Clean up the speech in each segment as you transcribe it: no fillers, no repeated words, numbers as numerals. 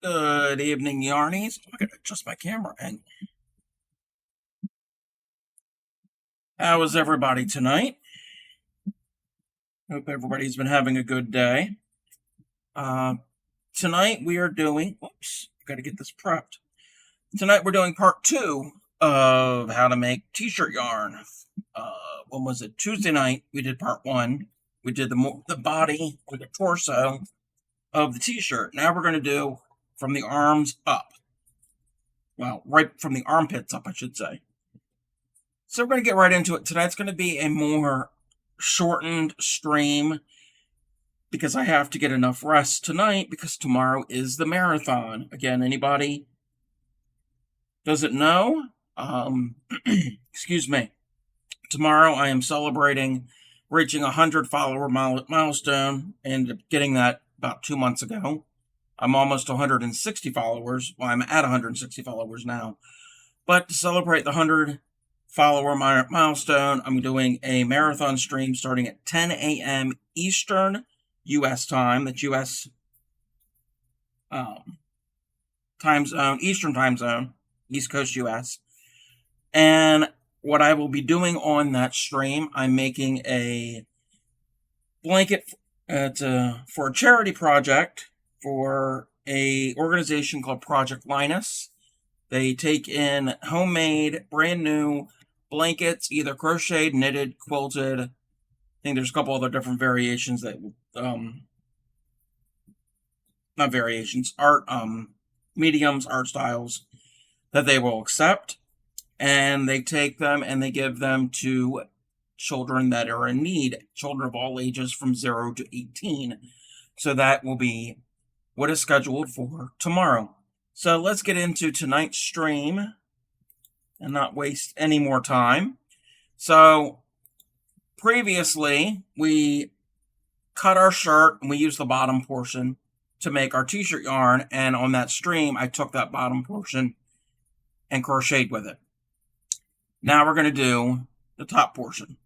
Good evening, Yarnies. I'm going to adjust my camera angle. How is everybody tonight? Hope everybody's been having a good day. Tonight we are doing, whoops, got to get this prepped. Tonight we're doing part 2 of how to make t-shirt yarn. When was it? Tuesday night we did part 1. We did the body or the torso of the t-shirt. Now we're going to do from the arms up. Well, right from the armpits up, I should say. So we're going to get right into it. Tonight's going to be a more shortened stream because I have to get enough rest tonight because tomorrow is the marathon. Again, anybody doesn't know? Excuse me. Tomorrow I am celebrating reaching 100 follower milestone and getting that about 2 months ago. I'm almost 160 followers. Well, I'm at 160 followers now. But to celebrate the 100 follower milestone, I'm doing a marathon stream starting at 10 a.m. Eastern U.S. time. That's U.S. Time zone, Eastern time zone, East Coast U.S. And what I will be doing on that stream, I'm making a blanket for a charity project for a organization called Project Linus. They take in homemade, brand new blankets, either crocheted, knitted, quilted. I think there's a couple other different variations that, not variations, mediums, art styles that they will accept. And they take them and they give them to children that are in need, children of all ages from 0 to 18. So that will be what is scheduled for tomorrow. So let's get into tonight's stream and not waste any more time. So previously we cut our shirt and we used the bottom portion to make our t-shirt yarn, and on that stream I took that bottom portion and crocheted with it. Now we're going to do the top portion.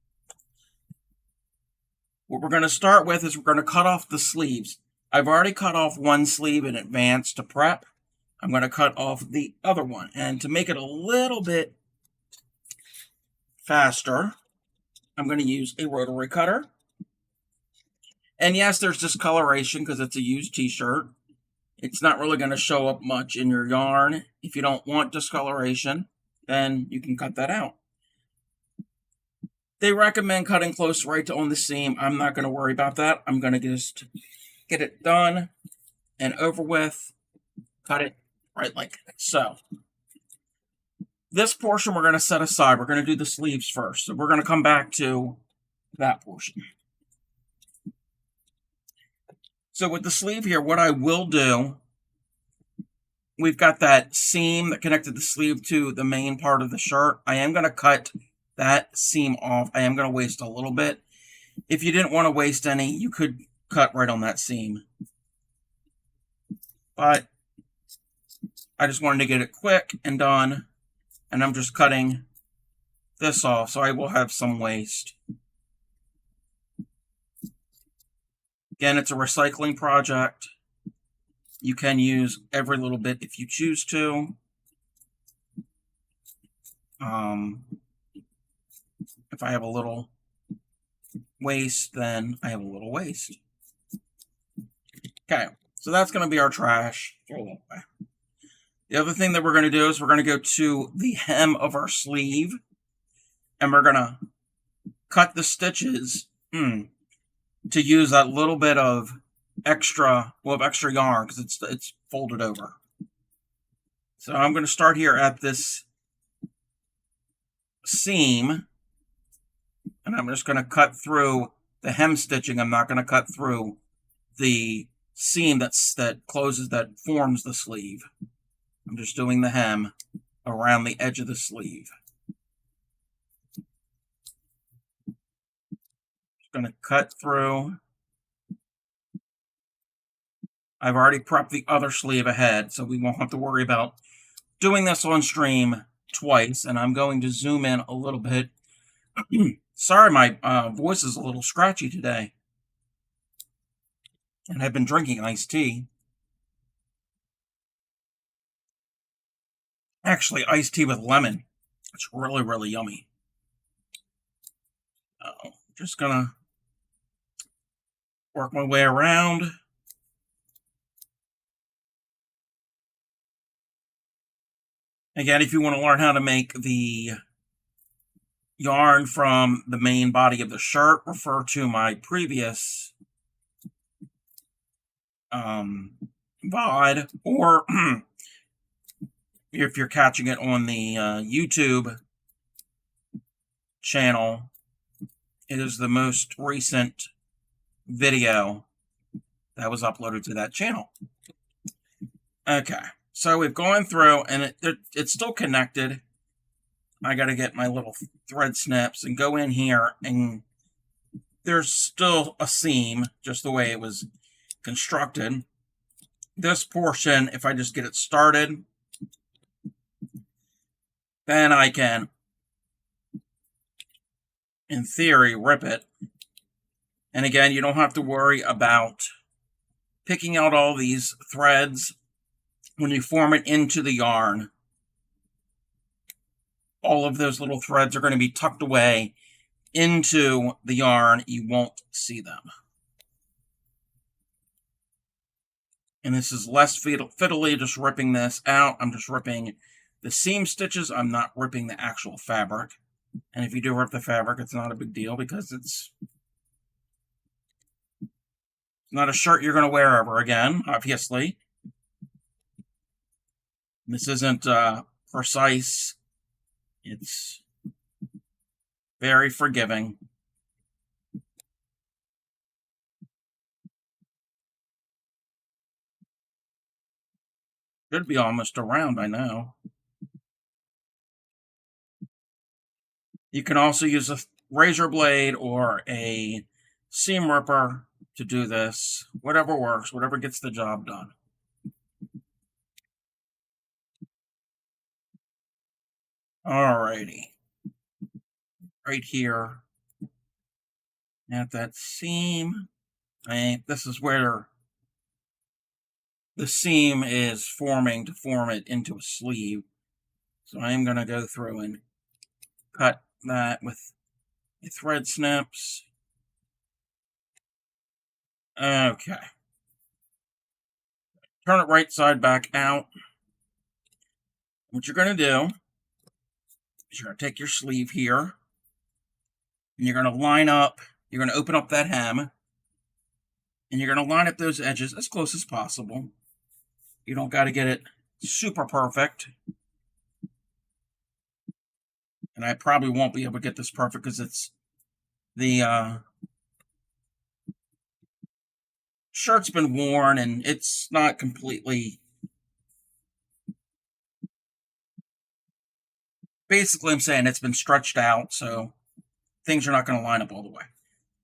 What we're going to start with is we're going to cut off the sleeves. I've already cut off one sleeve in advance to prep. I'm going to cut off the other one. And to make it a little bit faster, I'm going to use a rotary cutter. And yes, there's discoloration because it's a used t-shirt. It's not really going to show up much in your yarn. If you don't want discoloration, then you can cut that out. They recommend cutting close right on the seam. I'm not going to worry about that. I'm going to just get it done and over with. Cut it right like so. This portion we're going to set aside. We're going to do the sleeves first. So we're going to come back to that portion. So with the sleeve here, what I will do, we've got that seam that connected the sleeve to the main part of the shirt. I am going to cut that seam off. I am going to waste a little bit. If you didn't want to waste any, you could cut right on that seam. But I just wanted to get it quick and done. And I'm just cutting this off, so I will have some waste. Again, it's a recycling project. You can use every little bit if you choose to. If I have a little waste, then I have a little waste. Okay, so that's going to be our trash. Throw that away. The other thing that we're going to do is we're going to go to the hem of our sleeve, and we're going to cut the stitches to use that little bit of extra yarn because it's folded over. So I'm going to start here at this seam, and I'm just going to cut through the hem stitching. I'm not going to cut through the seam that forms the sleeve. I'm just doing the hem around the edge of the sleeve. Just going to cut through. I've already prepped the other sleeve ahead, so we won't have to worry about doing this on stream twice. And I'm going to zoom in a little bit. Sorry, my voice is a little scratchy today. And I've been drinking iced tea. Actually, iced tea with lemon. It's really, really yummy. Just gonna work my way around. Again, if you want to learn how to make the yarn from the main body of the shirt, refer to my previous VOD, or if you're catching it on the YouTube channel, it is the most recent video that was uploaded to that channel. Okay, so we've gone through, and it's still connected. I got to get my little thread snips and go in here, and there's still a seam, just the way it was constructed. This portion, if I just get it started, then I can, in theory, rip it. And again, you don't have to worry about picking out all these threads when you form it into the yarn. All of those little threads are going to be tucked away into the yarn. You won't see them. And this is less fiddly, just ripping this out. I'm just ripping the seam stitches. I'm not ripping the actual fabric. And if you do rip the fabric, it's not a big deal, because it's not a shirt you're going to wear ever again, obviously. This isn't precise. It's very forgiving. Should be almost around by now. You can also use a razor blade or a seam ripper to do this. Whatever works, whatever gets the job done. Alrighty. Right here at that seam, this is where the seam is forming to form it into a sleeve. So I am going to go through and cut that with the thread snips. Okay. Turn it right side back out. What you're going to do is you're going to take your sleeve here, and you're going to line up, you're going to open up that hem, and you're going to line up those edges as close as possible. You don't got to get it super perfect. And I probably won't be able to get this perfect because it's the shirt's been worn and it's not completely. Basically, I'm saying it's been stretched out, so things are not going to line up all the way.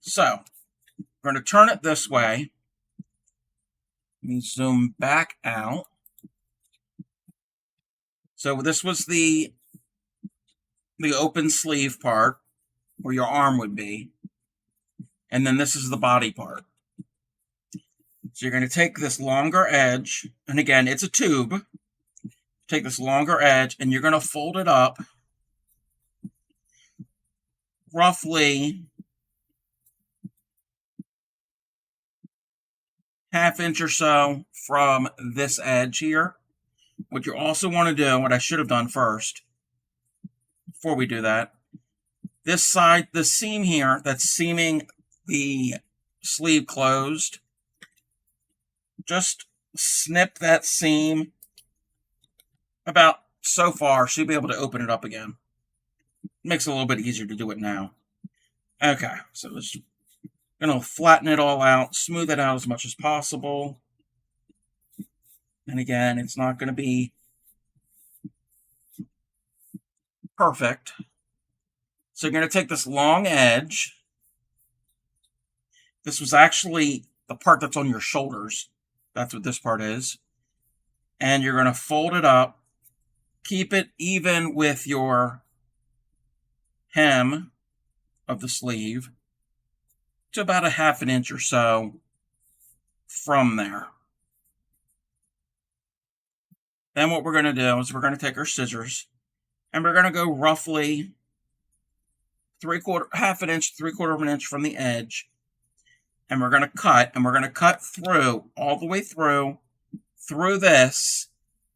So, we're going to turn it this way. Let me zoom back out. So this was the open sleeve part, where your arm would be. And then this is the body part. So you're going to take this longer edge, and again, it's a tube. Take this longer edge, and you're going to fold it up roughly ½ inch or so from this edge here. What you also want to do, what I should have done first, before we do that, this side, the seam here that's seaming the sleeve closed, just snip that seam about so far, so you'll be able to open it up again. Makes it a little bit easier to do it now. Okay, so just gonna flatten it all out, smooth it out as much as possible. And again, it's not going to be perfect. So you're going to take this long edge. This was actually the part that's on your shoulders. That's what this part is. And you're going to fold it up. Keep it even with your hem of the sleeve to about ½ inch or so from there. Then what we're going to do is we're going to take our scissors and we're going to go roughly half an inch, 3/4 of an inch from the edge. And we're going to cut through all the way through this,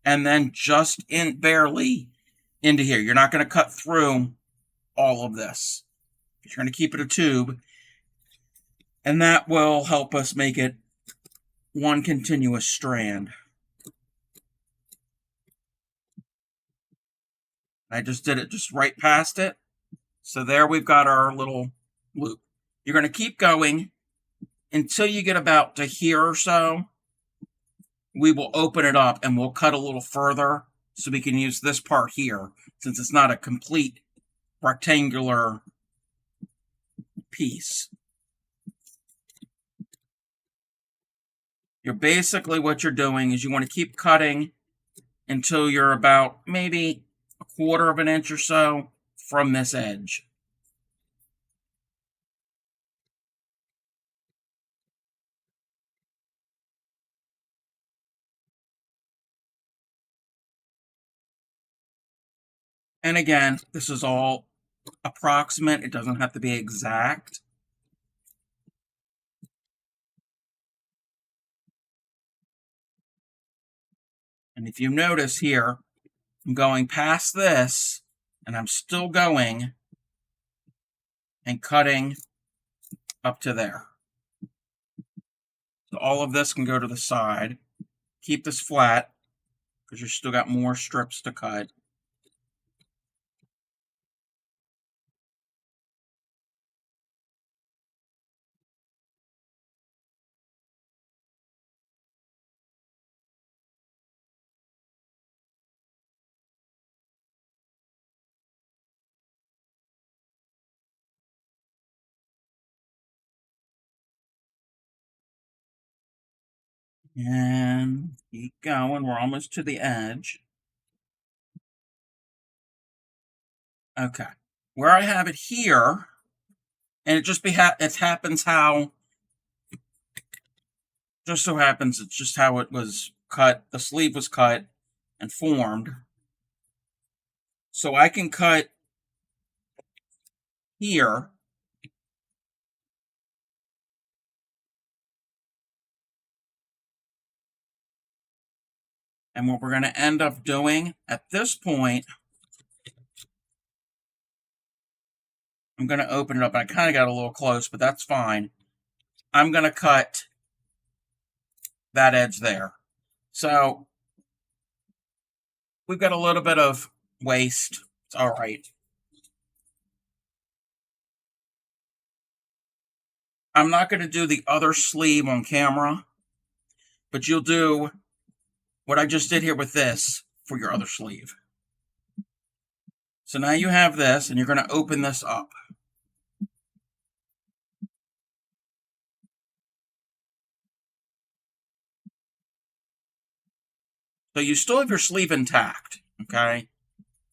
and then just in barely into here. You're not going to cut through all of this. You're going to keep it a tube, and that will help us make it one continuous strand. I just did it just right past it. So there we've got our little loop. You're going to keep going until you get about to here or so. We will open it up and we'll cut a little further so we can use this part here, since it's not a complete rectangular piece. What you're doing is you want to keep cutting until you're about maybe 1/4 of an inch or so from this edge. And again, this is all approximate. It doesn't have to be exact. And if you notice here, I'm going past this, and I'm still going and cutting up to there. So all of this can go to the side. Keep this flat, because you've still got more strips to cut. And keep going. We're almost to the edge. Okay. Where I have it here, and it just happens how, just so happens it's just how it was cut. The sleeve was cut and formed. So I can cut here. And what we're going to end up doing at this point, I'm going to open it up. I kind of got a little close, but that's fine. I'm going to cut that edge there. So we've got a little bit of waste. It's all right. I'm not going to do the other sleeve on camera, but you'll do what I just did here with this for your other sleeve. So now you have this, and you're going to open this up. So you still have your sleeve intact, okay?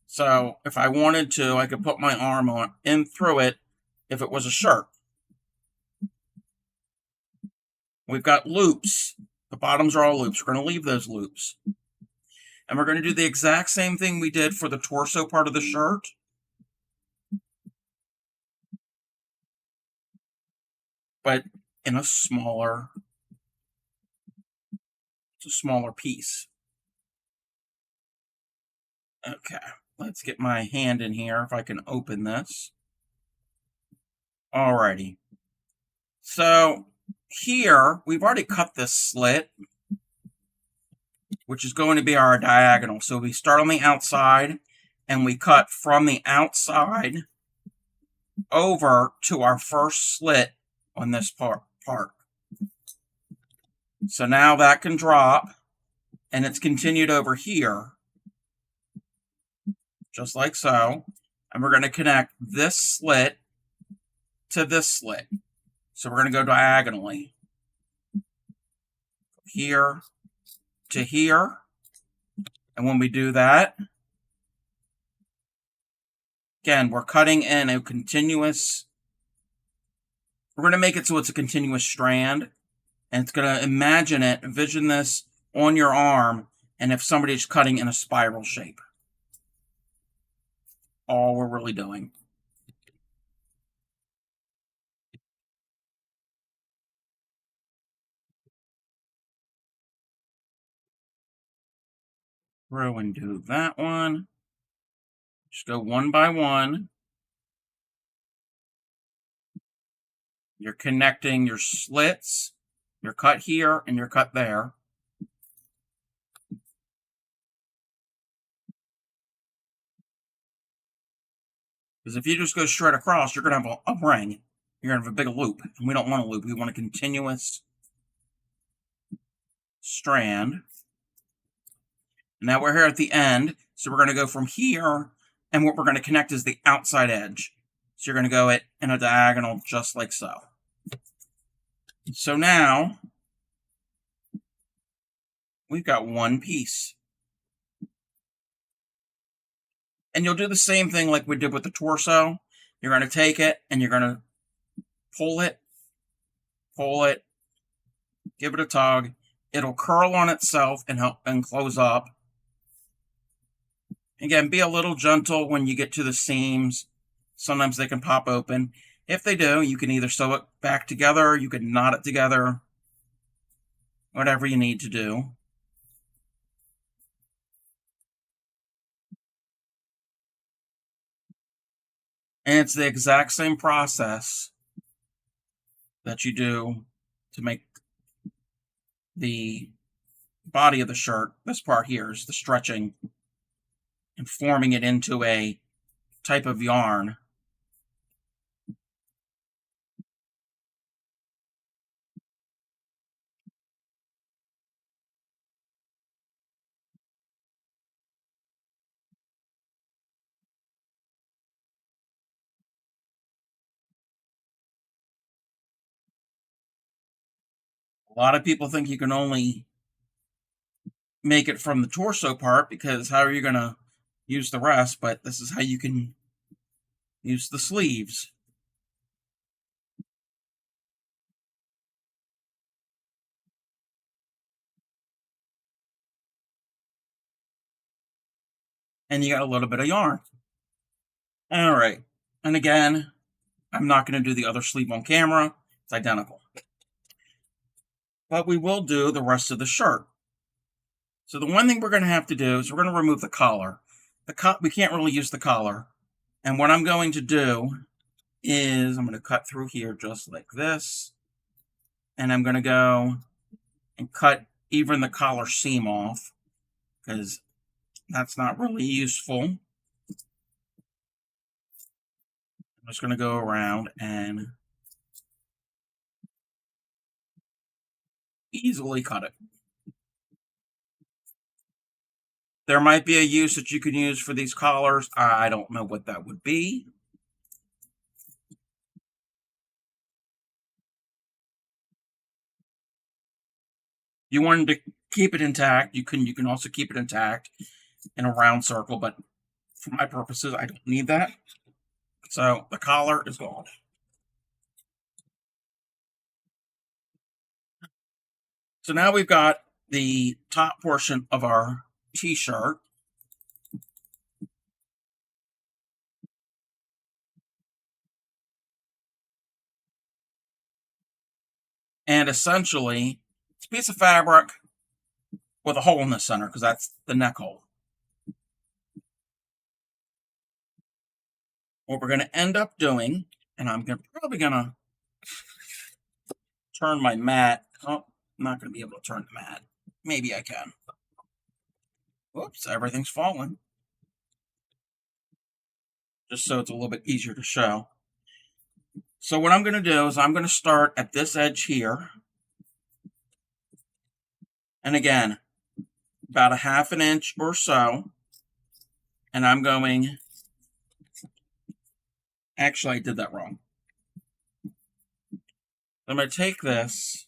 So if I wanted to, I could put my arm in through it if it was a shirt. We've got loops. The bottoms are all loops. We're going to leave those loops. And we're going to do the exact same thing we did for the torso part of the shirt. But in a smaller piece. Okay, let's get my hand in here if I can open this. Alrighty. So here, we've already cut this slit, which is going to be our diagonal. So we start on the outside, and we cut from the outside over to our first slit on this part. So now that can drop, and it's continued over here, just like so. And we're going to connect this slit to this slit. So we're going to go diagonally. Here to here. And when we do that, again, we're cutting in a continuous, we're going to make it so it's a continuous strand. And it's going to envision this on your arm, and if somebody's cutting in a spiral shape. All we're really doing. Through and do that one. Just go one by one. You're connecting your slits, your cut here and your cut there. Because if you just go straight across, you're going to have a ring. You're going to have a big loop. And we don't want a loop. We want a continuous strand. And now we're here at the end. So we're going to go from here. And what we're going to connect is the outside edge. So you're going to go it in a diagonal just like so. So now we've got one piece. And you'll do the same thing like we did with the torso. You're going to take it and you're going to pull it, give it a tug. It'll curl on itself and help and close up. Again, be a little gentle when you get to the seams. Sometimes they can pop open. If they do, you can either sew it back together, you can knot it together, whatever you need to do. And it's the exact same process that you do to make the body of the shirt. This part here is the stretching and forming it into a type of yarn. A lot of people think you can only make it from the torso part because how are you going to use the rest? But this is how you can use the sleeves. And you got a little bit of yarn. All right. And again, I'm not going to do the other sleeve on camera. It's identical. But we will do the rest of the shirt. So the one thing we're going to have to do is we're going to remove the collar. We can't really use the collar. And what I'm going to do is I'm going to cut through here just like this. And I'm going to go and cut even the collar seam off because that's not really useful. I'm just going to go around and easily cut it. There might be a use that you can use for these collars. I don't know what that would be. You wanted to keep it intact. You can also keep it intact in a round circle, but for my purposes, I don't need that. So the collar is gone. So now we've got the top portion of our t-shirt. And essentially, it's a piece of fabric with a hole in the center because that's the neck hole. What we're going to end up doing, and I'm probably going to turn my mat. Oh, I'm not going to be able to turn the mat. Maybe I can. Whoops, everything's falling. Just so it's a little bit easier to show. So what I'm going to do is I'm going to start at this edge here. And again, about a ½ an inch or so. And I'm going, actually I did that wrong. I'm going to take this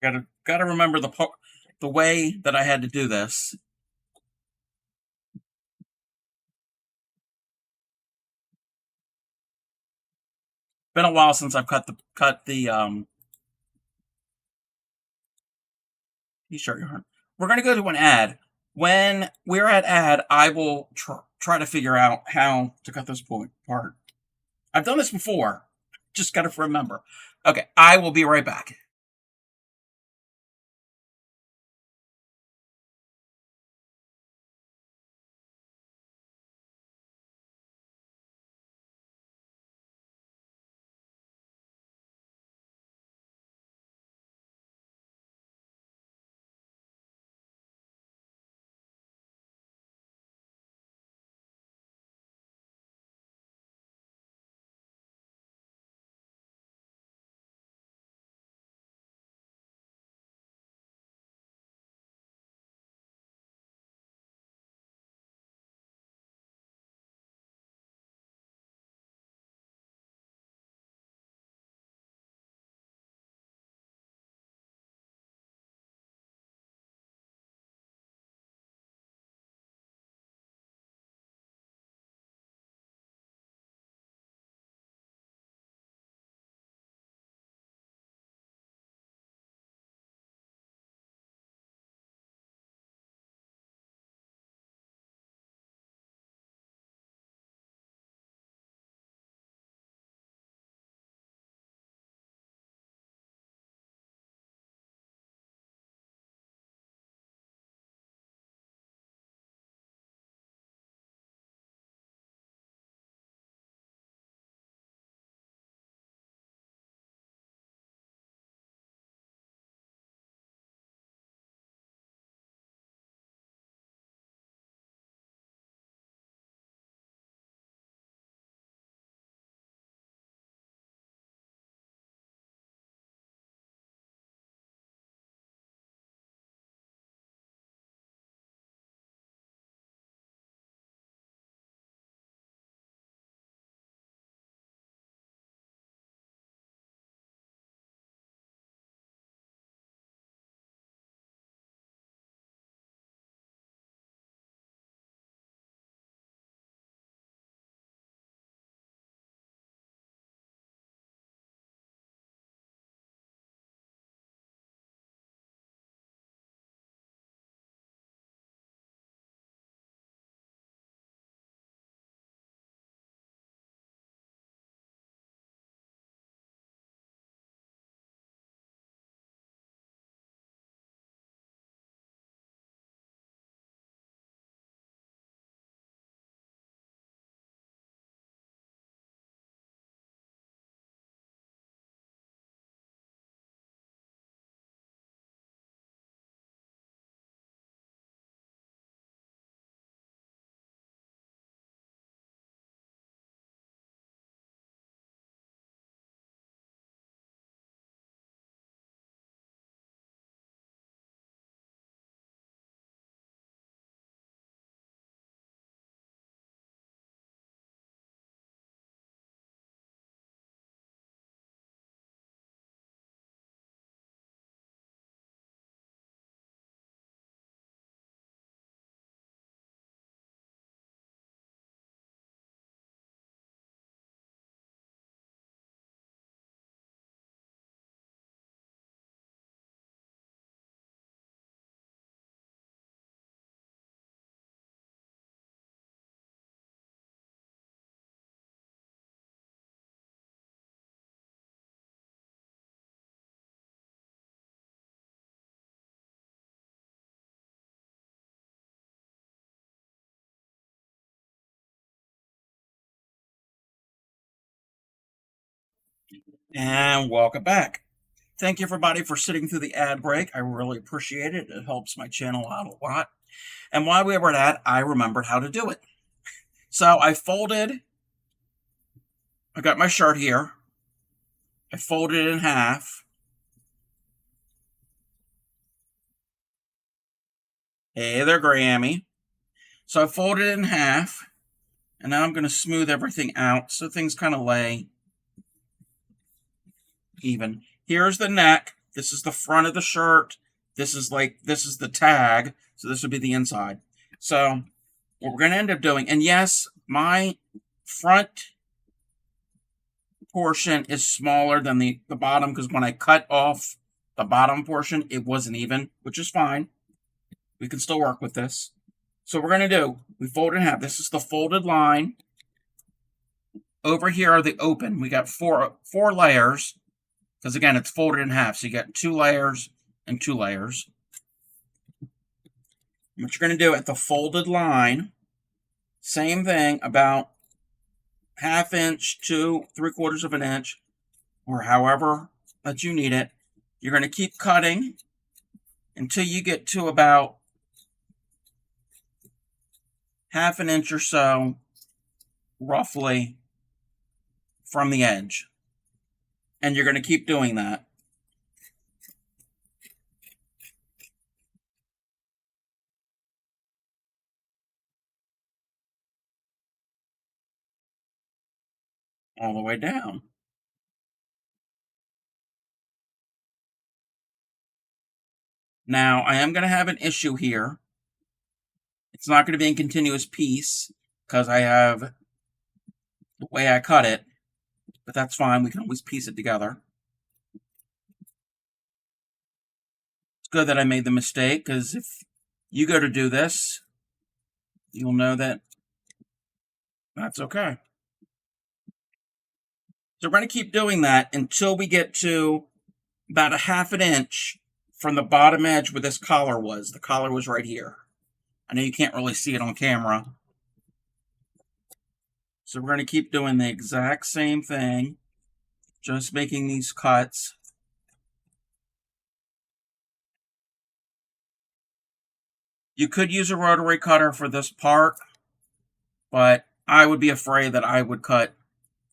Gotta remember the way that I had to do this. been a while since I've cut the t-shirt yarn. We're going to go to an ad. When we're at ad, I will try to figure out how to cut this part. I've done this before. Just got to remember. Okay, I will be right back. And welcome back. Thank you, everybody, for sitting through the ad break. I really appreciate it. It helps my channel out a lot. And while we were at, I remembered how to do it. So I got my shirt here. I folded it in half. Hey there, Grammy. So I folded it in half. And now I'm going to smooth everything out so things kind of lay even. Here's the neck. This is the front of the shirt. This is the tag. So this would be the inside. So what we're going to end up doing, and yes, my front portion is smaller than the bottom, because when I cut off the bottom portion, it wasn't even, which is fine. We can still work with this. So we're going to do, we fold it in half. This is the folded line. Over here are the open. We got four layers, because again, it's folded in half. So you got 2 layers and 2 layers. What you're going to do at the folded line, same thing, about 1/2 inch to 3/4 of an inch, or however that you need it. You're going to keep cutting until you get to about 1/2 inch or so, roughly, from the edge. And you're going to keep doing that. All the way down. Now, I am going to have an issue here. It's not going to be in continuous piece because I have the way I cut it, but that's fine. We can always piece it together. It's good that I made the mistake, because if you go to do this, you'll know that that's okay. So we're going to keep doing that until we get to about 1/2 inch from the bottom edge where this collar was. The collar was right here. I know you can't really see it on camera. So we're going to keep doing the exact same thing, just making these cuts. You could use a rotary cutter for this part, but I would be afraid that I would cut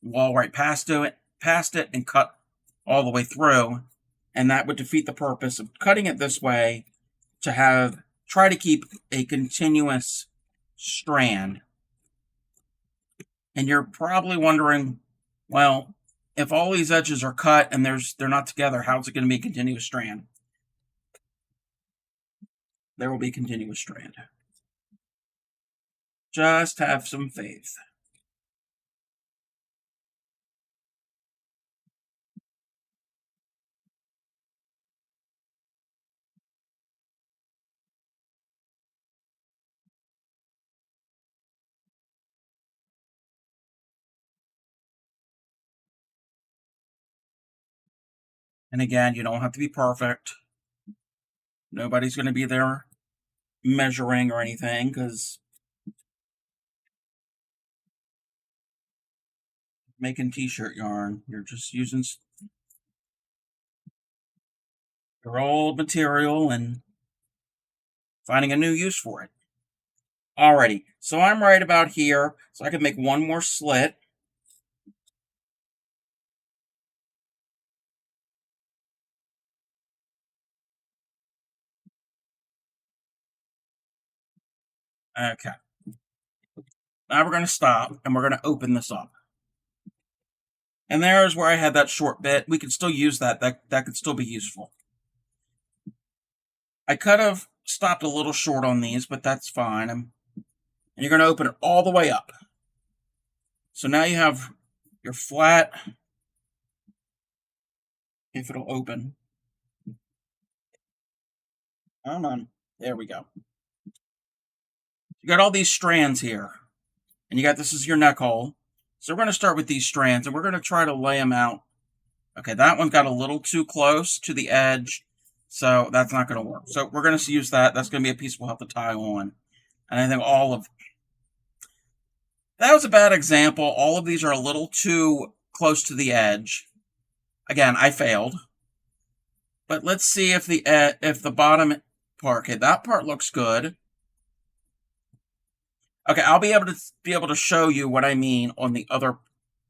wall right past it and cut all the way through, and that would defeat the purpose of cutting it this way, to try to keep a continuous strand. And you're probably wondering, well, if all these edges are cut and they're not together, how's it going to be a continuous strand? There will be a continuous strand. Just have some faith. And again, you don't have to be perfect. Nobody's going to be there measuring or anything, because making t-shirt yarn, you're just using your old material and finding a new use for it. Alrighty, so I'm right about here, so I can make one more slit. Okay. Now we're going to stop, and we're going to open this up. And there's where I had that short bit. We can still use that. That could still be useful. I could have stopped a little short on these, but that's fine. And you're going to open it all the way up. So now you have your flat, if it'll open. Come on. There we go. You got all these strands here. And you got, this is your neck hole. So we're going to start with these strands, and we're going to try to lay them out. Okay, that one got a little too close to the edge, so that's not going to work. So we're going to use that. That's going to be a piece we'll have to tie on. And I think that was a bad example. All of these are a little too close to the edge. Again, I failed. But let's see if the bottom part, okay, that part looks good. Okay, I'll be able to show you what I mean on the other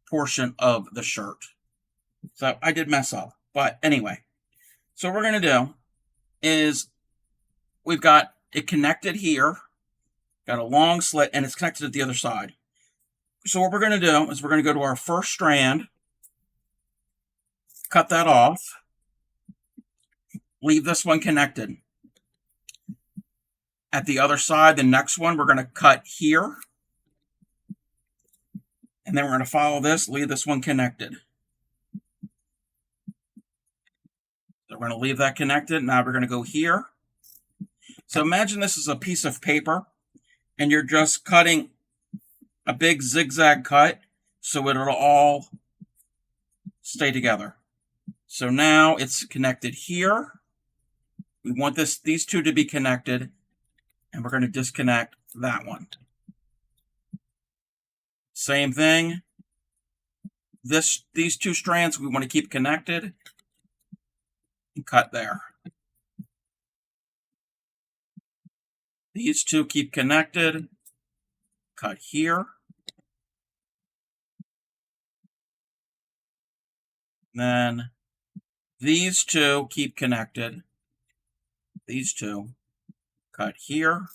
portion of the shirt. So I did mess up. But anyway, so what we're going to do is we've got it connected here, got a long slit, and it's connected to the other side. So what we're going to do is we're going to go to our first strand, cut that off, leave this one connected. At the other side, the next one, we're going to cut here. And then we're going to follow this, leave this one connected. So we're going to leave that connected. Now we're going to go here. So imagine this is a piece of paper and you're just cutting a big zigzag cut so it'll all stay together. So now it's connected here. We want these two to be connected, and we're going to disconnect that one. Same thing. These two strands we want to keep connected and cut there. These two keep connected, cut here. Then these two keep connected. These two cut here.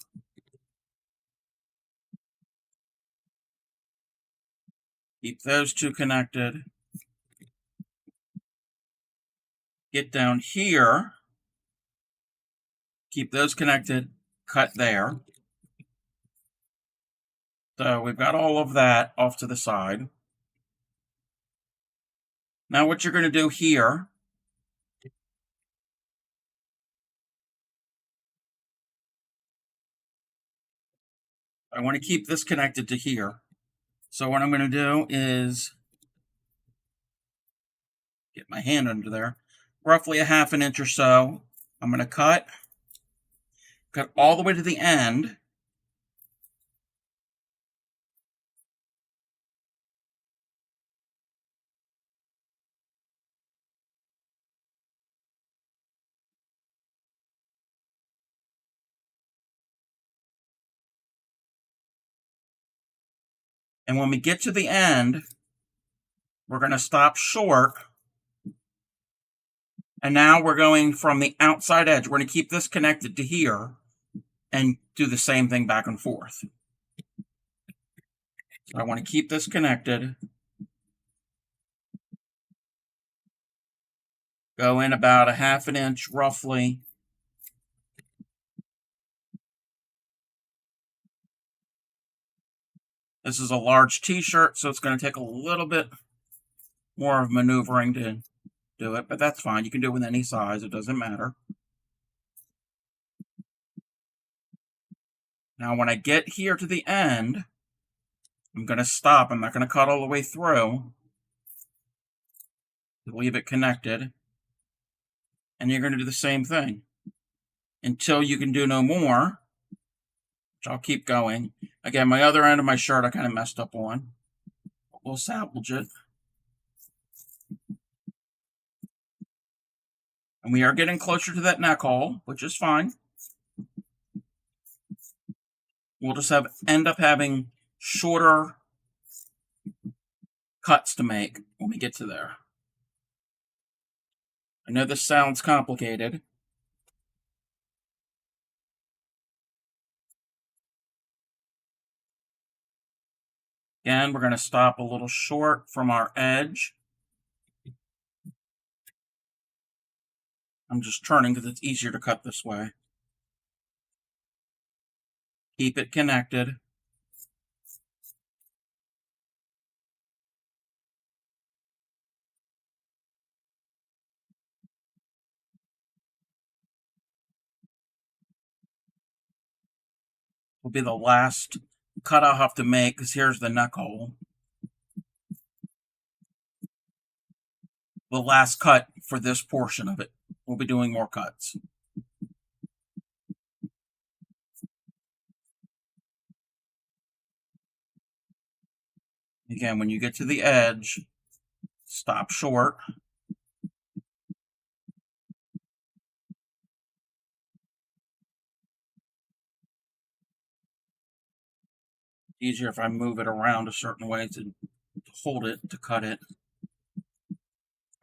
Keep those two connected. Get down here. Keep those connected. Cut there. So we've got all of that off to the side. Now what you're going to do here, I want to keep this connected to here. So what I'm going to do is get my hand under there, roughly a ½ inch or so. I'm going to cut all the way to the end. And when we get to the end, we're going to stop short. And now we're going from the outside edge. We're going to keep this connected to here and do the same thing back and forth. So I want to keep this connected. Go in about a ½ inch roughly. This is a large t-shirt, so it's going to take a little bit more of maneuvering to do it, but that's fine. You can do it with any size. It doesn't matter. Now, when I get here to the end, I'm going to stop. I'm not going to cut all the way through. Leave it connected. And you're going to do the same thing until you can do no more, which I'll keep going. Again, my other end of my shirt I kind of messed up on. We'll salvage it. And we are getting closer to that neck hole, which is fine. We'll just end up having shorter cuts to make when we get to there. I know this sounds complicated. Again, we're going to stop a little short from our edge. I'm just turning because it's easier to cut this way. Keep it connected. Will be the last cut I'll have to make because here's the neck hole. The last cut for this portion of it. We'll be doing more cuts. Again, when you get to the edge, stop short. Easier if I move it around a certain way to hold it, to cut it.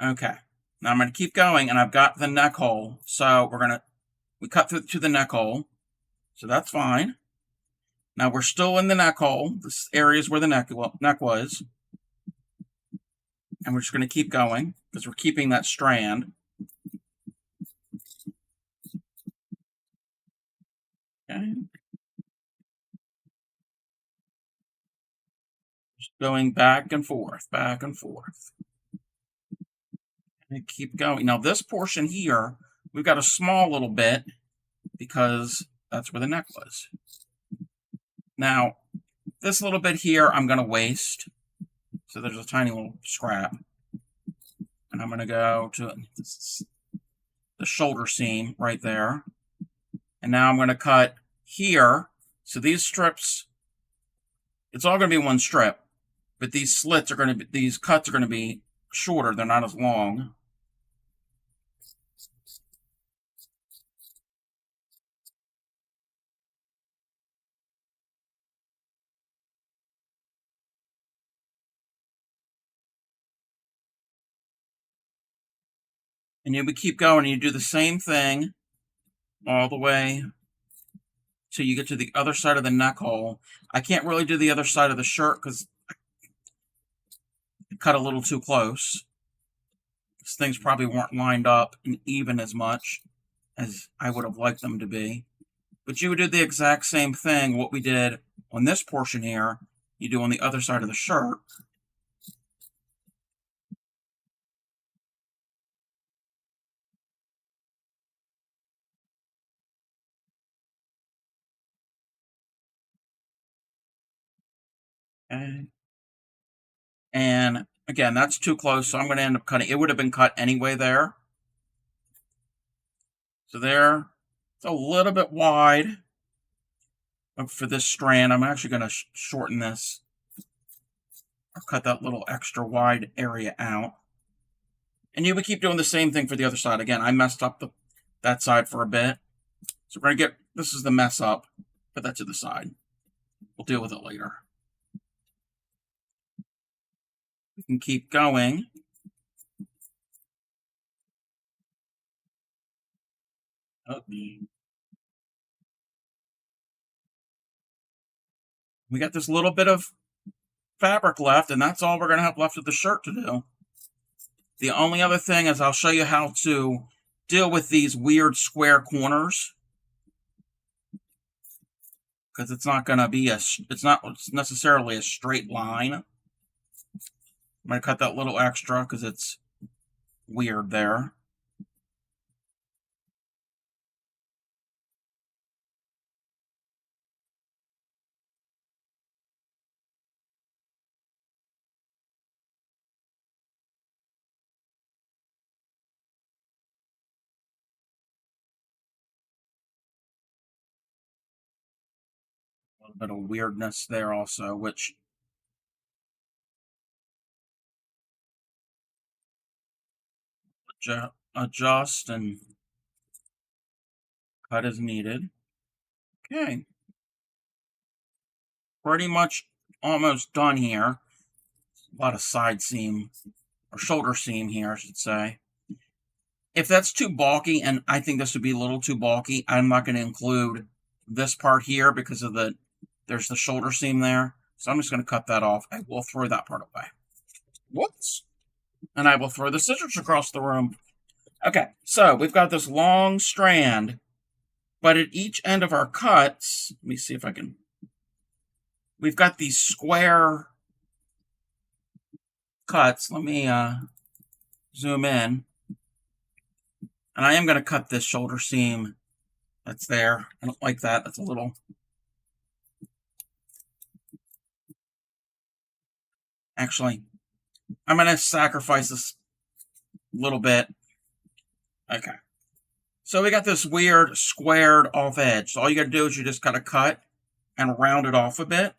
Okay, now I'm going to keep going, and I've got the neck hole. So we cut through to the neck hole, so that's fine. Now we're still in the neck hole. This area is where the neck was. And we're just going to keep going because we're keeping that strand. Okay. Just going back and forth, back and forth. And keep going. Now this portion here, we've got a small little bit because that's where the neck was. Now, this little bit here, I'm going to waste. So there's a tiny little scrap. And I'm going to go to the shoulder seam right there. And now I'm going to cut here. So these strips, it's all going to be one strip. But these slits are going to be, these cuts are going to be shorter. They're not as long. And you would keep going, and you do the same thing all the way till you get to the other side of the neck hole. I can't really do the other side of the shirt because I cut a little too close. These things probably weren't lined up and even as much as I would have liked them to be. But you would do the exact same thing, what we did on this portion here, you do on the other side of the shirt. Okay. And again, that's too close, so I'm going to end up cutting. It would have been cut anyway there. So there, it's a little bit wide for this strand. I'm actually going to shorten this or cut that little extra wide area out. And you would keep doing the same thing for the other side. Again, I messed up that side for a bit. So we're going to get, this is the mess up, put that to the side. We'll deal with it later. We can keep going. Oh. We got this little bit of fabric left, and that's all we're going to have left of the shirt to do. The only other thing is I'll show you how to deal with these weird square corners, because it's not going to be it's not necessarily a straight line. I'm going to cut that little extra because it's weird there. A little bit of weirdness there also, which adjust and cut as needed. Okay. Pretty much almost done here. A lot of side seam, or shoulder seam here, I should say. If that's too bulky, and I think this would be a little too bulky, I'm not going to include this part here because of there's the shoulder seam there. So I'm just going to cut that off. I will throw that part away. Whoops. And I will throw the scissors across the room. Okay, so we've got this long strand, but at each end of our cuts, let me see if I can, we've got these square cuts. Let me zoom in. And I am going to cut this shoulder seam that's there. I don't like that. That's a little... Actually, I'm going to sacrifice this a little bit. Okay. So we got this weird squared off edge. So all you got to do is you just got to cut and round it off a bit.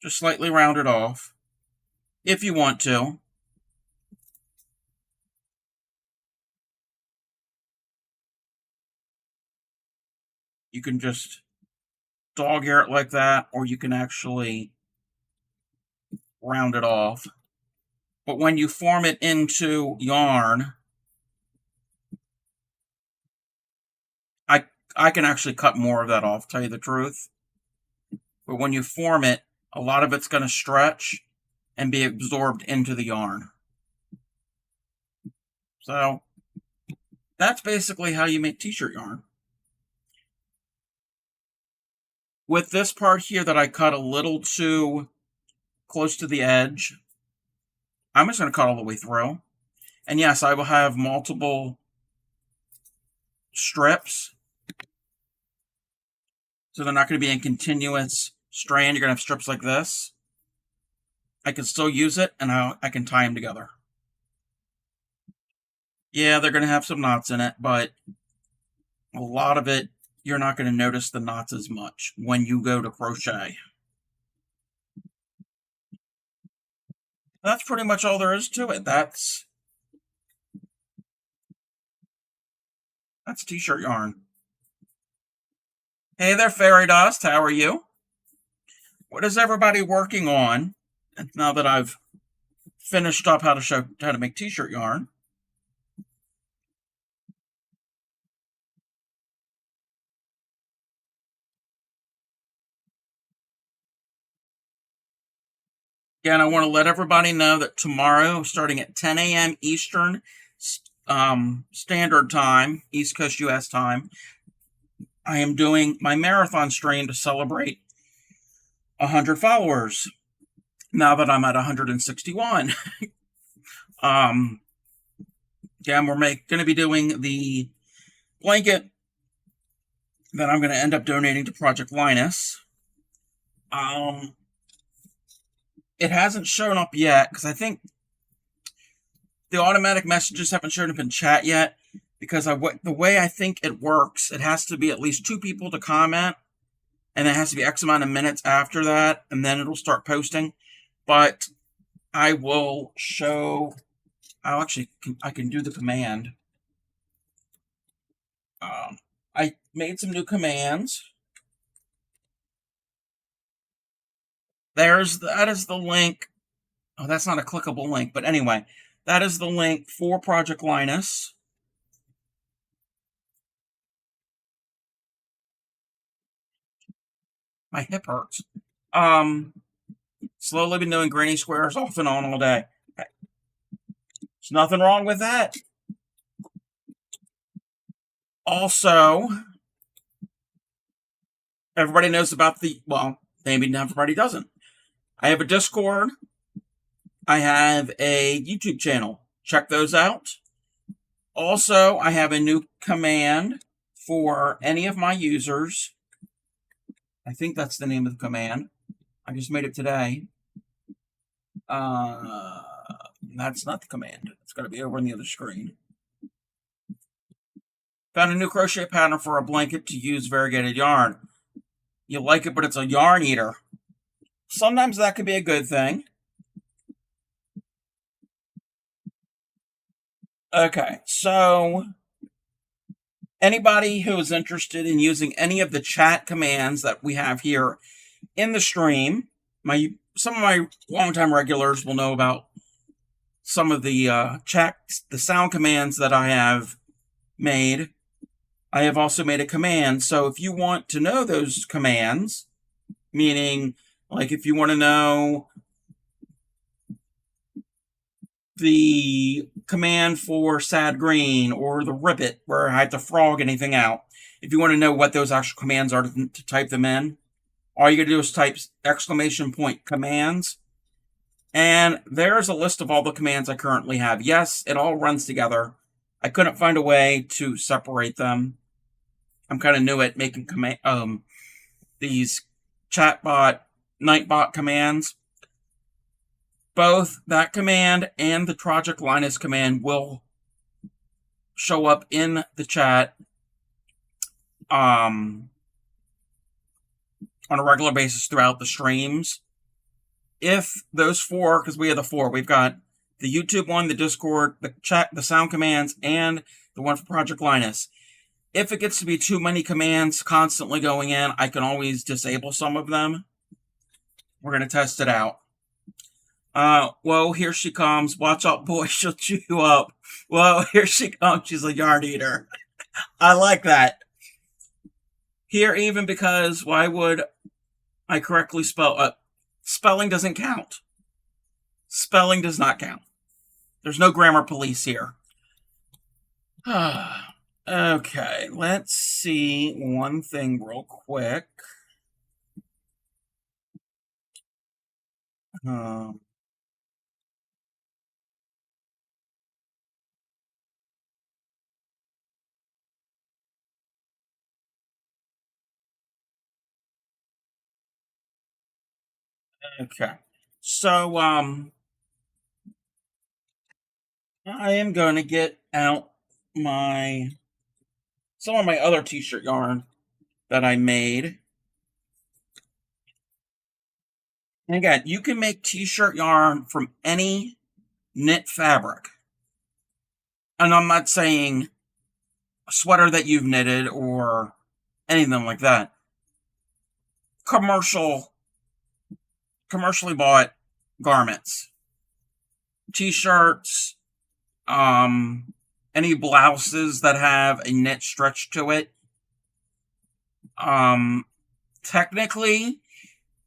Just slightly round it off if you want to. You can just dog ear it like that, or you can actually round it off. But when you form it into yarn, I can actually cut more of that off, tell you the truth. But when you form it, a lot of it's going to stretch and be absorbed into the yarn. So that's basically how you make t-shirt yarn. With this part here that I cut a little too close to the edge, I'm just going to cut all the way through. And yes, I will have multiple strips. So they're not going to be in continuous strand. You're going to have strips like this. I can still use it, and I can tie them together. Yeah, they're going to have some knots in it, but a lot of it, you're not going to notice the knots as much when you go to crochet. That's pretty much all there is to it. That's t-shirt yarn. Hey there, Fairy Dust. How are you? What is everybody working on? And now that I've finished up how to make t-shirt yarn. Again, I want to let everybody know that tomorrow, starting at 10 a.m. Eastern Standard Time, East Coast U.S. time, I am doing my marathon stream to celebrate 100 followers. Now that I'm at 161. Again, we're going to be doing the blanket that I'm going to end up donating to Project Linus. It hasn't shown up yet because I think the automatic messages haven't shown up in chat yet, because the way I think it works, it has to be at least 2 people to comment, and it has to be X amount of minutes after that, and then it'll start posting. But I will show. I can do the command. I made some new commands. That is the link. Oh, that's not a clickable link, but anyway, that is the link for Project Linus. My hip hurts. Slowly been doing granny squares off and on all day. There's nothing wrong with that. Also, everybody knows about maybe everybody doesn't. I have a Discord. I have a YouTube channel. Check those out. Also, I have a new command for any of my users. I think that's the name of the command. I just made it today. That's not the command. It's got to be over on the other screen. Found a new crochet pattern for a blanket to use variegated yarn. You like it, but it's a yarn eater. Sometimes that could be a good thing. Okay, so anybody who is interested in using any of the chat commands that we have here in the stream, some of my longtime regulars will know about some of the the sound commands that I have made. I have also made a command. So if you want to know those commands, meaning like if you want to know the command for sad green or the ribbit where I had to frog anything out, if you want to know what those actual commands are to type them in, all you gotta do is type !commands. And there's a list of all the commands I currently have. Yes, it all runs together. I couldn't find a way to separate them. I'm kind of new at making these chatbot, nightbot commands. Both that command and the Project Linus command will show up in the chat on a regular basis throughout the streams. If those 4, because we have the 4, we've got the YouTube one, the Discord, the chat, the sound commands, and the one for Project Linus. If it gets to be too many commands constantly going in, I can always disable some of them. We're going to test it out. Whoa, here she comes. Watch out, boy, she'll chew you up. Whoa, here she comes. She's a yarn eater. I like that. Here, even because why would I correctly spell? Spelling doesn't count. Spelling does not count. There's no grammar police here. Okay, let's see one thing real quick. Okay. So, I am going to get out my some of my other t-shirt yarn that I made. And again, you can make t-shirt yarn from any knit fabric. And I'm not saying a sweater that you've knitted or anything like that. Commercially bought garments, t-shirts, any blouses that have a knit stretch to it. Technically,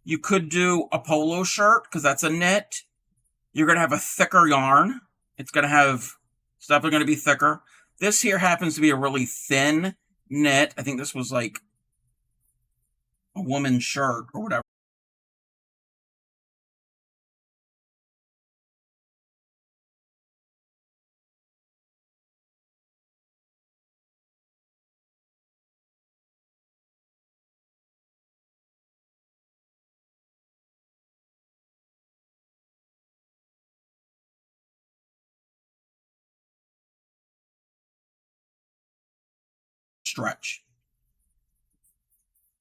you could do a polo shirt because that's a knit. You're going to have a thicker yarn. It's definitely going to be thicker. This here happens to be a really thin knit. I think this was like a woman's shirt or whatever. Stretch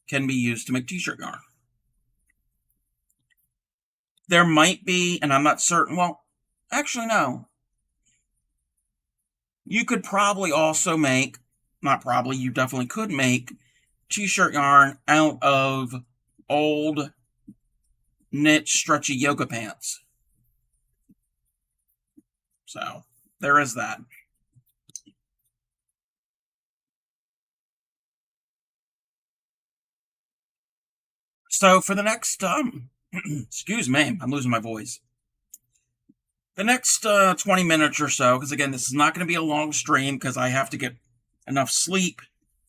can be used to make t-shirt yarn. There might be, and I'm not certain. Well, actually, no. You could probably also make, not probably, you definitely could make t-shirt yarn out of old knit stretchy yoga pants. So there is that. So for the next excuse me, I'm losing my voice. The next 20 minutes or so, because again, this is not going to be a long stream because I have to get enough sleep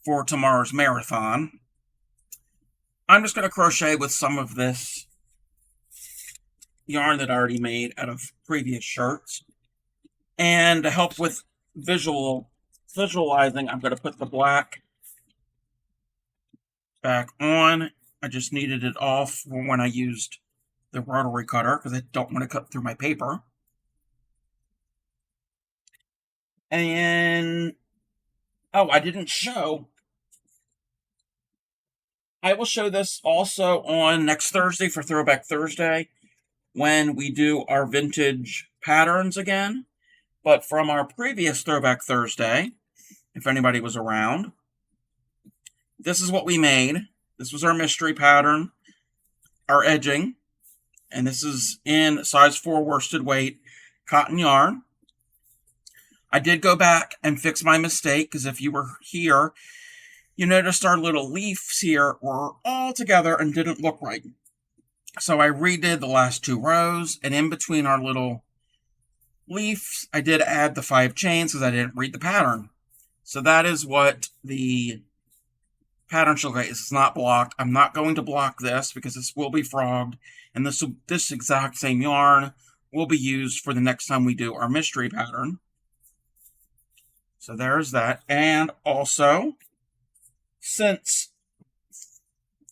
for tomorrow's marathon. I'm just going to crochet with some of this yarn that I already made out of previous shirts. And to help with visualizing, I'm going to put the black back on. I just needed it off when I used the rotary cutter because I don't want to cut through my paper. And oh, I didn't show. I will show this also on next Thursday for Throwback Thursday when we do our vintage patterns again. But from our previous Throwback Thursday, if anybody was around, this is what we made. This was our mystery pattern, our edging, and this is in size 4 worsted weight cotton yarn. I did go back and fix my mistake because if you were here, you noticed our little leaves here were all together and didn't look right. So I redid the last 2 rows, and in between our little leaves, I did add the 5 chains because I didn't read the pattern. So that is what the pattern shall get. It's not blocked. I'm not going to block this because this will be frogged, and this exact same yarn will be used for the next time we do our mystery pattern. So there's that. And also, since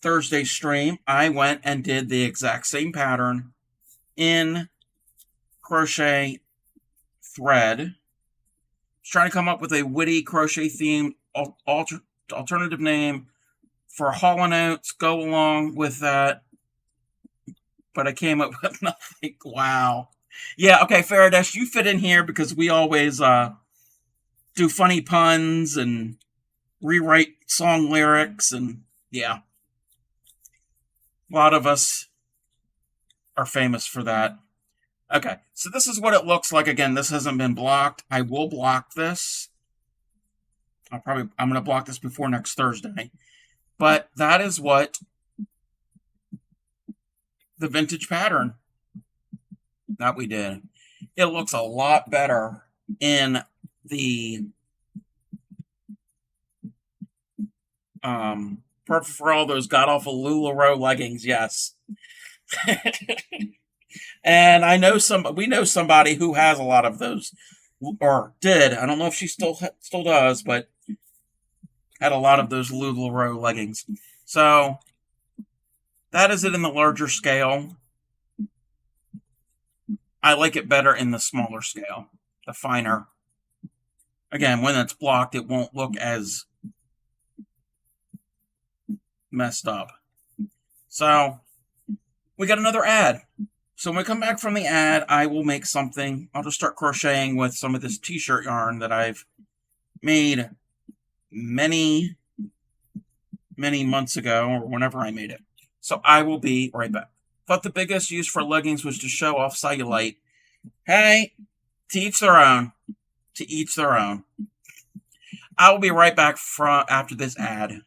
Thursday's stream, I went and did the exact same pattern in crochet thread. I was trying to come up with a witty crochet theme alternative name for Hall & Oates, go along with that, but I came up with nothing. Wow. Yeah, okay, Faradesh, you fit in here because we always do funny puns and rewrite song lyrics, and yeah. A lot of us are famous for that. Okay, so this is what it looks like. Again, this hasn't been blocked. I will block this. I'm going to block this before next Thursday. But that is what the vintage pattern that we did. It looks a lot better in the perfect for all those god-awful LuLaRoe leggings, yes. And we know somebody who has a lot of those, or did. I don't know if she still does, but had a lot of those LuLaRoe leggings. So that is it in the larger scale. I like it better in the smaller scale, the finer. Again, when it's blocked, it won't look as messed up. So we got another ad. So when we come back from the ad, I will make something. I'll just start crocheting with some of this t-shirt yarn that I've made many months ago, or whenever I made it. So I will be right back. Thought the biggest use for leggings was to show off cellulite. Hey, to each their own. To each their own. I will be right back from after this ad.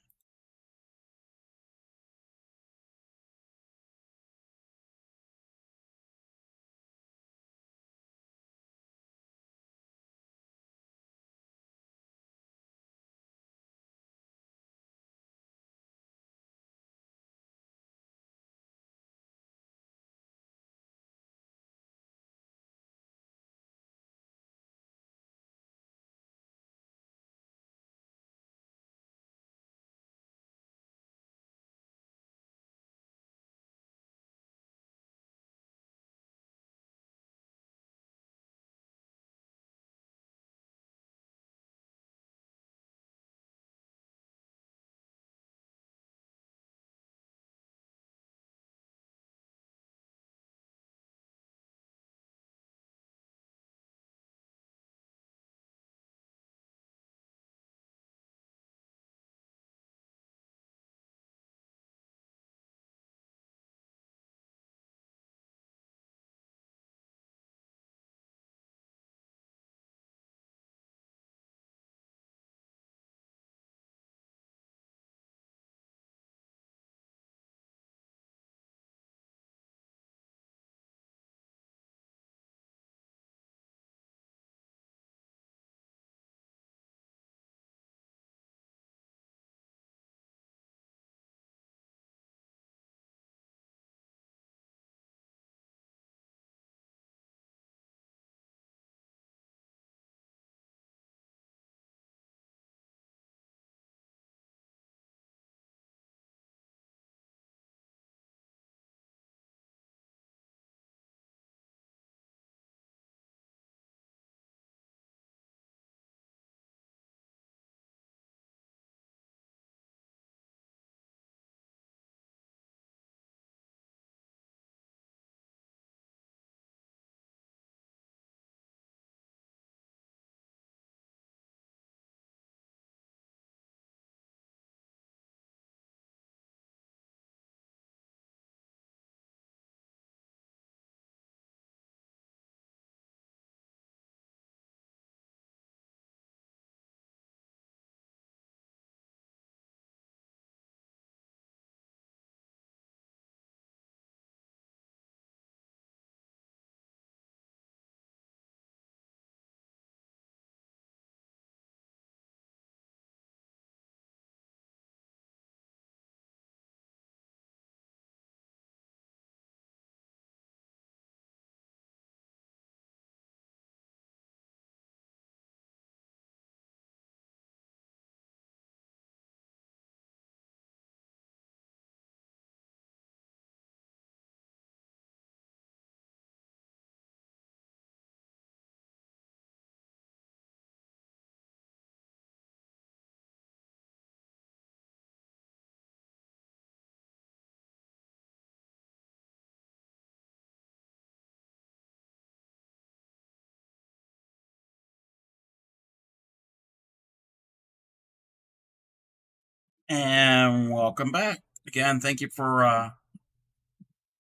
And welcome back. Again, thank you for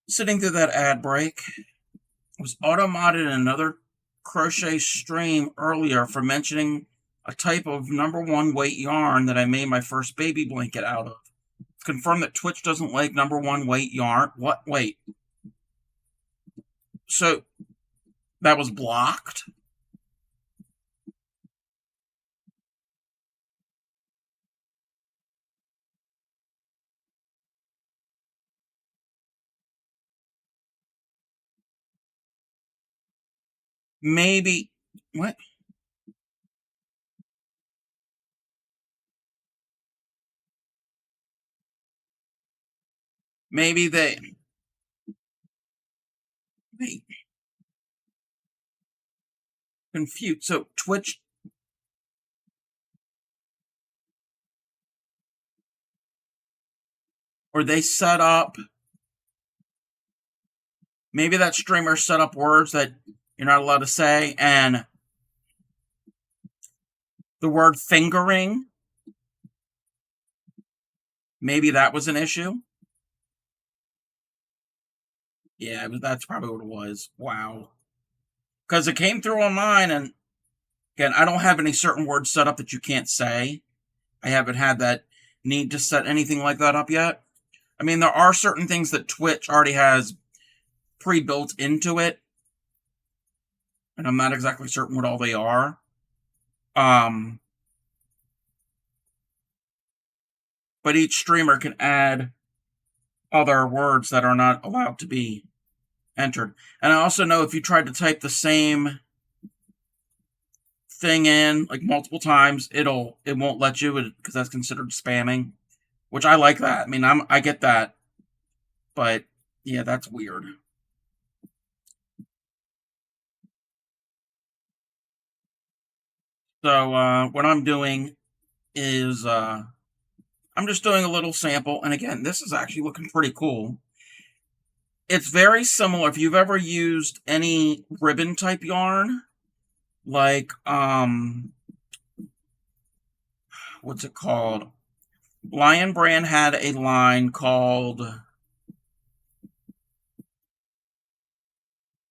sitting through that ad break. I was auto-modded in another crochet stream earlier for mentioning a type of #1 weight yarn that I made my first baby blanket out of. Confirmed that Twitch doesn't like #1 weight yarn. What? Wait. So that was blocked? Maybe. What? Maybe they. Wait. confused. So Twitch. Or they set up. Maybe that streamer set up words that you're not allowed to say, and the word fingering, maybe that was an issue. Yeah, that's probably what it was. Wow. Because it came through on mine, and again, I don't have any certain words set up that you can't say. I haven't had that need to set anything like that up yet. I mean, there are certain things that Twitch already has pre-built into it, and I'm not exactly certain what all they are. But each streamer can add other words that are not allowed to be entered. And I also know if you tried to type the same thing in like multiple times, it won't let you because that's considered spamming, which I like that. I mean, I get that, but yeah, that's weird. So what I'm doing is I'm just doing a little sample, and again, this is actually looking pretty cool. It's very similar if you've ever used any ribbon type yarn, like what's it called? Lion Brand had a line called,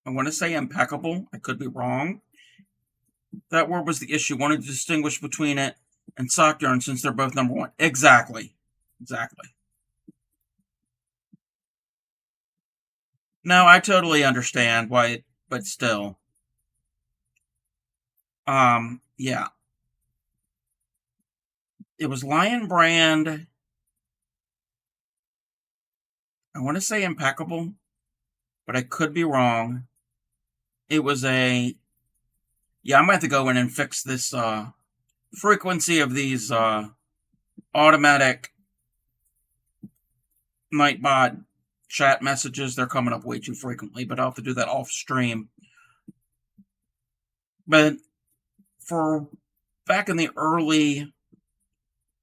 I want to say impeccable. I could be wrong. That word was the issue. Wanted to distinguish between it and sock yarn since they're both number one. Exactly. No, I totally understand why, but still. Yeah. It was Lion Brand. I want to say impeccable, but I could be wrong. It was yeah, I'm going to have to go in and fix this frequency of these automatic Nightbot chat messages. They're coming up way too frequently, but I'll have to do that off stream. But for back in the early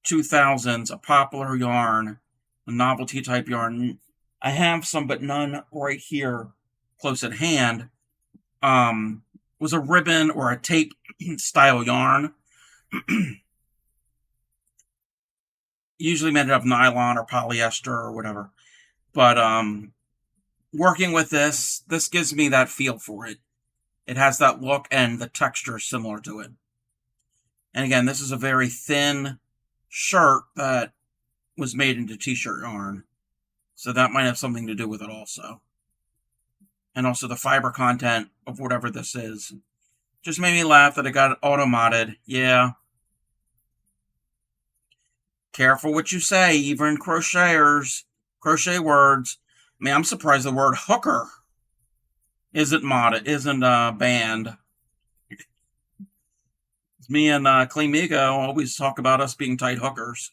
2000s, a popular yarn, a novelty type yarn, I have some but none right here close at hand, was a ribbon or a tape style yarn. Usually made of nylon or polyester or whatever. But working with this gives me that feel for it. It has that look and the texture is similar to it. And again, this is a very thin shirt that was made into t-shirt yarn. So that might have something to do with it also. And also the fiber content of whatever this is. Just made me laugh that it got auto-modded. Yeah. Careful what you say, even crochet words. I mean, I'm surprised the word hooker isn't banned. Me and Clean Migo always talk about us being tight hookers.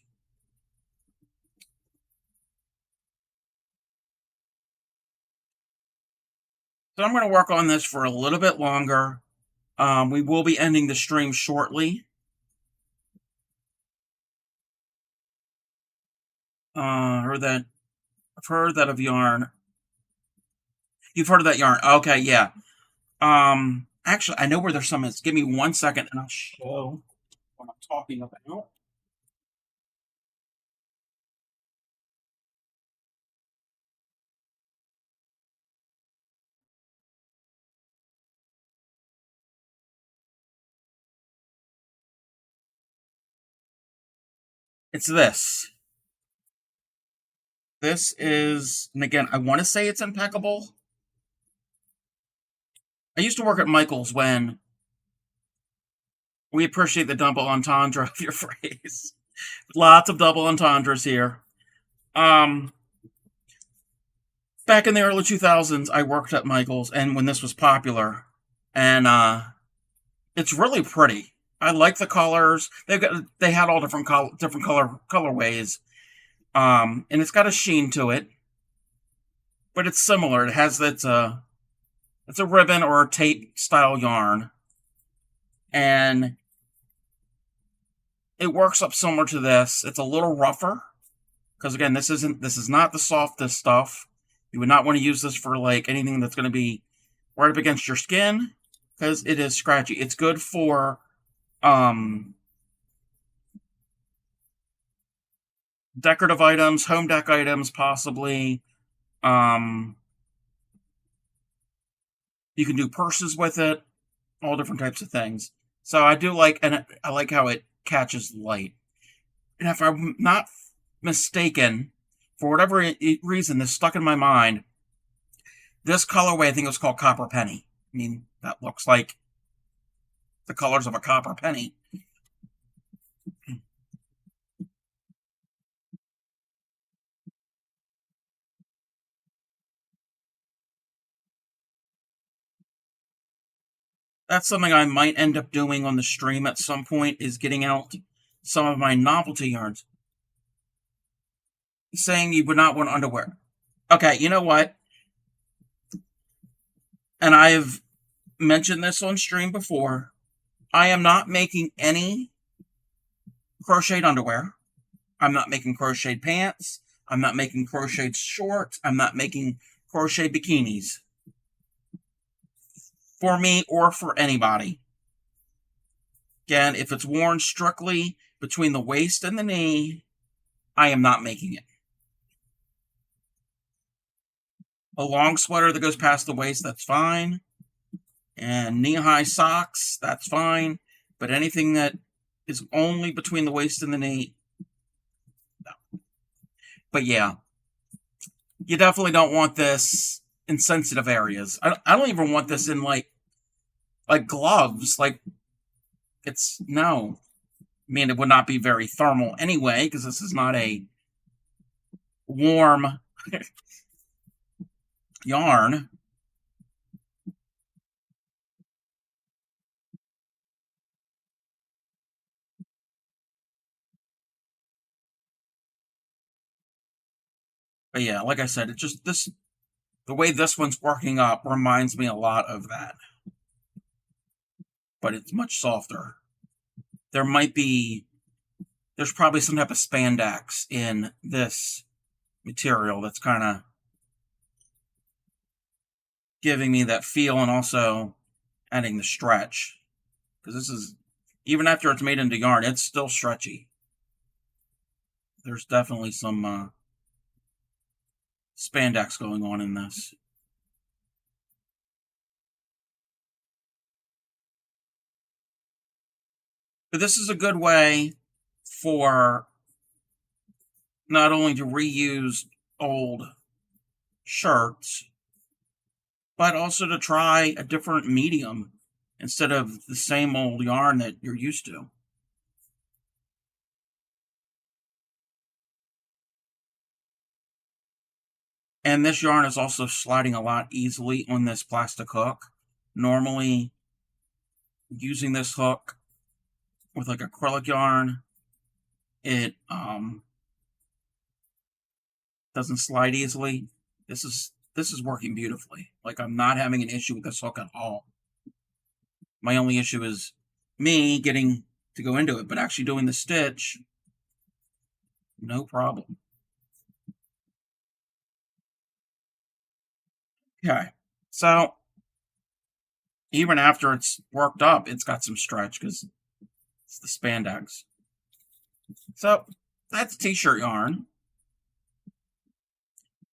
So I'm going to work on this for a little bit longer. We will be ending the stream shortly. I've heard that of yarn. You've heard of that yarn. Okay, yeah. Actually, I know where there's some. Give me 1 second and I'll show what I'm talking about. It's this. This is, and again, I want to say it's impeccable. I used to work at Michael's when we appreciate the double entendre of your phrase. Lots of double entendres here. Back in the early 2000s, I worked at Michael's, and when this was popular, and it's really pretty. I like the colors. They had all different colorways, and it's got a sheen to it, but it's similar. It has it's a ribbon or a tape style yarn. and it works up similar to this. It's a little rougher because again, this is not the softest stuff. You would not want to use this for like anything that's going to be right up against your skin because it is scratchy. It's good for decorative items, home dec items, possibly. You can do purses with it, all different types of things. So I do like, and I like how it catches light. And if I'm not mistaken, for whatever reason, this stuck in my mind. This colorway, I think it was called Copper Penny. I mean, that looks like the colors of a copper penny. That's something I might end up doing on the stream at some point, is getting out some of my novelty yarns. Saying you would not want underwear. Okay, you know what? And I've mentioned this on stream before. I am not making any crocheted underwear. I'm not making crocheted pants. I'm not making crocheted shorts. I'm not making crochet bikinis. For me or for anybody. Again, if it's worn strictly between the waist and the knee, I am not making it. A long sweater that goes past the waist, that's fine. And knee-high socks, that's fine. But anything that is only between the waist and the knee, no. But yeah, you definitely don't want this in sensitive areas. I don't even want this in like gloves. Like, it's no. I mean, it would not be very thermal anyway, because this is not a warm yarn. But yeah, like I said, it just the way this one's working up reminds me a lot of that. But it's much softer. There's probably some type of spandex in this material that's kind of giving me that feel and also adding the stretch. Because this is, even after it's made into yarn, it's still stretchy. There's definitely some spandex going on in this. But this is a good way for not only to reuse old shirts, but also to try a different medium instead of the same old yarn that you're used to. And this yarn is also sliding a lot easily on this plastic hook. Normally, using this hook with like acrylic yarn, it doesn't slide easily. This is working beautifully. Like, I'm not having an issue with this hook at all. My only issue is me getting to go into it, but actually doing the stitch, no problem. Okay, so even after it's worked up, it's got some stretch because it's the spandex. So that's t-shirt yarn.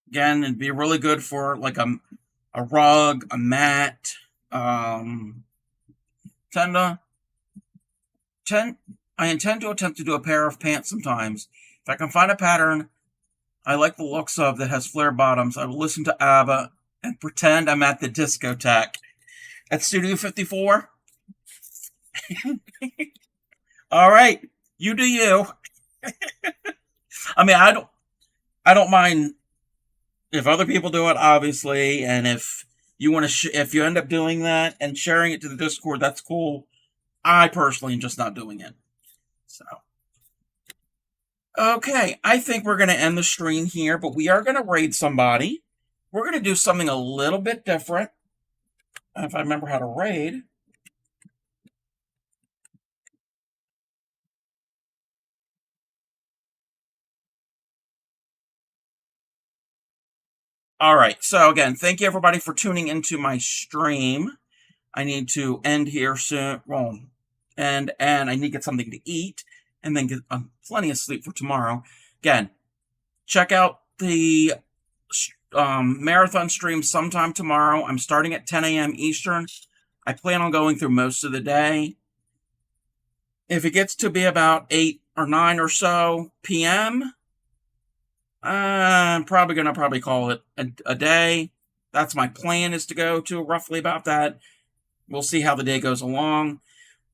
Again, it'd be really good for like a rug, a mat. I intend to attempt to do a pair of pants sometimes. If I can find a pattern I like the looks of that has flare bottoms, I will listen to ABBA and pretend I'm at the discotheque at Studio 54. All right, you do you. I mean, I don't mind if other people do it, obviously, and if you want to, if you end up doing that and sharing it to the Discord, that's cool. I personally am just not doing it. So, okay, I think we're going to end the stream here, but we are going to raid somebody. We're going to do something a little bit different. If I remember how to raid. All right. So again, thank you everybody for tuning into my stream. I need to end here soon. Well, and I need to get something to eat and then get plenty of sleep for tomorrow. Again, check out the marathon stream sometime tomorrow. I'm starting at 10 a.m. Eastern. I plan on going through most of the day. If it gets to be about 8 or 9 or so p.m., I'm probably going to call it a day. That's my plan, is to go to roughly about that. We'll see how the day goes along.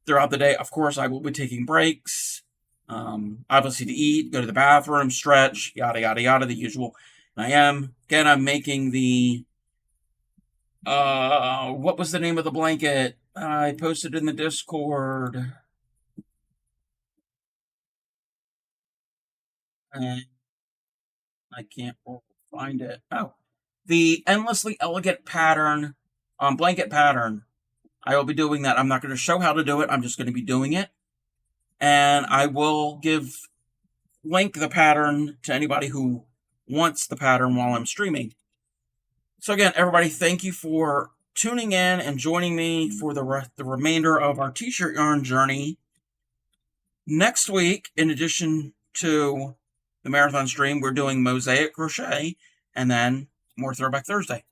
Throughout the day, of course, I will be taking breaks. Obviously to eat, go to the bathroom, stretch, yada, yada, yada, the usual. I'm making the, what was the name of the blanket? I posted in the Discord. And I can't find it. Oh, the endlessly elegant pattern, blanket pattern. I will be doing that. I'm not going to show how to do it. I'm just going to be doing it. And I will link the pattern to anybody who wants the pattern while I'm streaming. So again, everybody, thank you for tuning in and joining me for the remainder of our t-shirt yarn journey. Next week, in addition to the marathon stream, we're doing mosaic crochet and then more Throwback Thursday.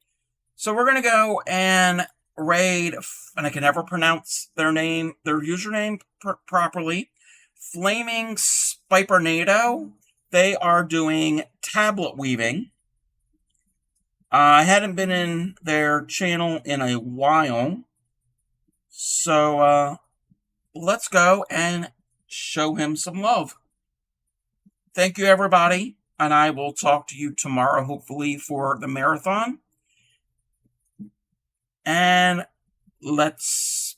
So we're going to go and raid, and I can never pronounce their username properly, Flaming Spipernado. They are doing tablet weaving. I hadn't been in their channel in a while, so let's go and show him some love. Thank you, everybody, and I will talk to you tomorrow, hopefully, for the marathon. And let's...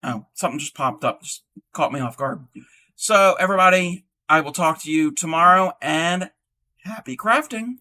Oh, something just popped up. Just caught me off guard. So, everybody, I will talk to you tomorrow, and happy crafting!